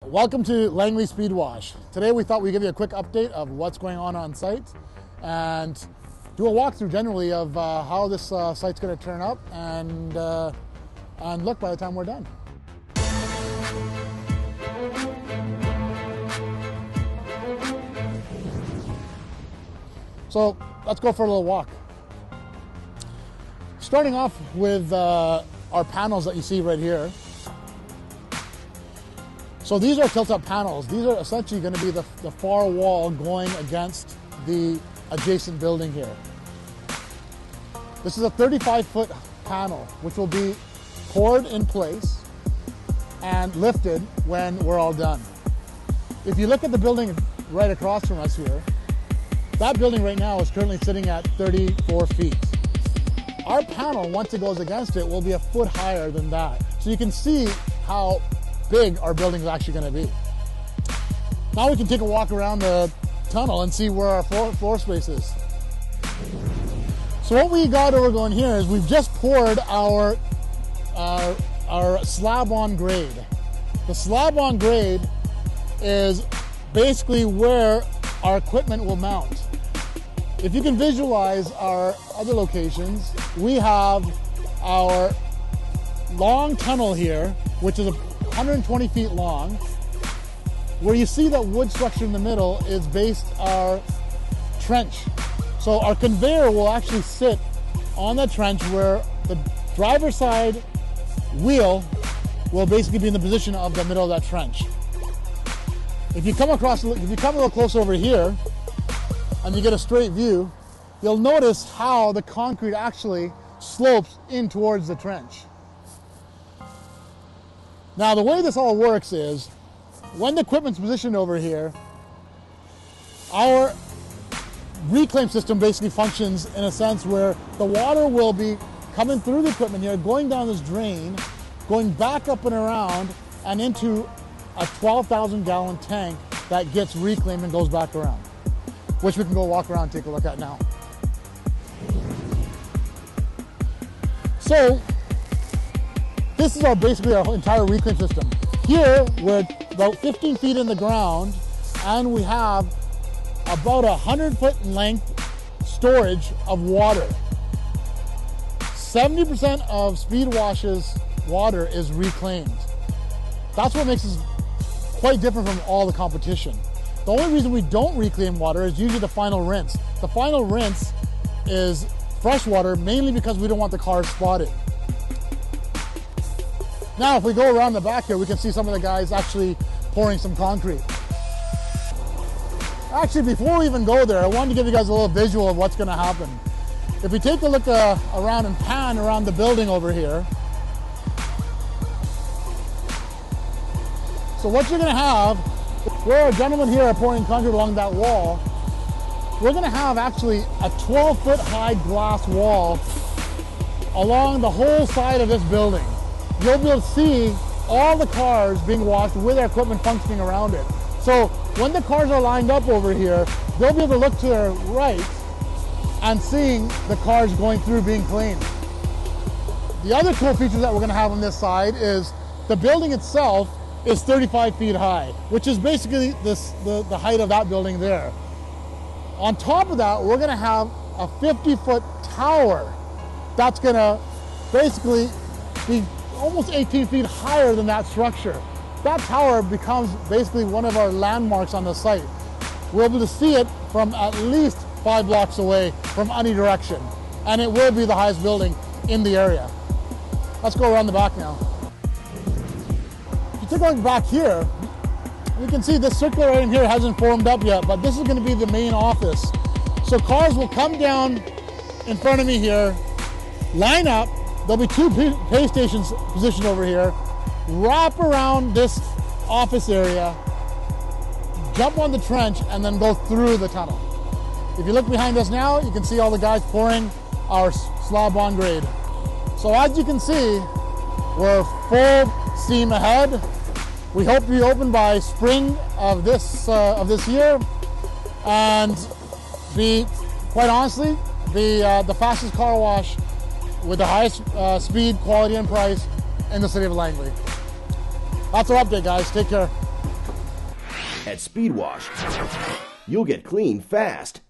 Welcome to Langley Speedwash. Today we thought we'd give you a quick update of what's going on site and do a walkthrough generally of how this site's going to turn up and look by the time we're done. So let's go for a little walk. Starting off with our panels that you see right here. So these are tilt-up panels. These are essentially going to be the far wall going against the adjacent building here. This is a 35-foot panel, which will be poured in place and lifted when we're all done. If you look at the building right across from us here, that building right now is currently sitting at 34 feet. Our panel, once it goes against it, will be a foot higher than that. So you can see how big our building is actually going to be. Now we can take a walk around the tunnel and see where our floor space is. So what we got over going here is we've just poured our slab on grade. The slab on grade is basically where our equipment will mount. If you can visualize our other locations, we have our long tunnel here, which is 120 feet long. Where you see that wood structure in the middle is based our trench. So our conveyor will actually sit on that trench where the driver's side wheel will basically be in the position of the middle of that trench. If you come a little closer over here and you get a straight view, you'll notice how the concrete actually slopes in towards the trench. Now the way this all works is, when the equipment's positioned over here, our reclaim system basically functions in a sense where the water will be coming through the equipment here, going down this drain, going back up and around and into a 12,000 gallon tank that gets reclaimed and goes back around, which we can go walk around and take a look at now. So this is basically our entire reclaim system. Here we're about 15 feet in the ground and we have about 100-foot length storage of water. 70% of Speedwash's water is reclaimed. That's what makes us quite different from all the competition. The only reason we don't reclaim water is usually the final rinse. The final rinse is fresh water, mainly because we don't want the cars spotted. Now, if we go around the back here, we can see some of the guys actually pouring some concrete. Actually, before we even go there, I wanted to give you guys a little visual of what's going to happen. If we take a look around and pan around the building over here, so what you're going to have, where our gentlemen here are pouring concrete along that wall, we're going to have actually a 12-foot high glass wall along the whole side of this building. You'll be able to see all the cars being washed with their equipment functioning around it. So when the cars are lined up over here, they'll be able to look to their right and seeing the cars going through being cleaned. The other cool feature that we're going to have on this side is the building itself is 35 feet high, which is basically the height of that building there. On top of that, we're going to have a 50-foot tower that's going to basically be almost 18 feet higher than that structure. That tower becomes basically one of our landmarks on the site. We'll be able to see it from at least 5 blocks away from any direction, and it will be the highest building in the area. Let's go around the back now. If you take a look back here, you can see this circular area here hasn't formed up yet, but this is going to be the main office. So cars will come down in front of me here, line up. There'll be 2 pay stations positioned over here, wrap around this office area, jump on the trench, and then go through the tunnel. If you look behind us now, you can see all the guys pouring our slab on grade. So as you can see, we're full steam ahead. We hope to be open by spring of this year, and be, quite honestly, the fastest car wash with the highest speed, quality, and price in the city of Langley. That's our update, guys. Take care. At Speedwash, you'll get clean fast.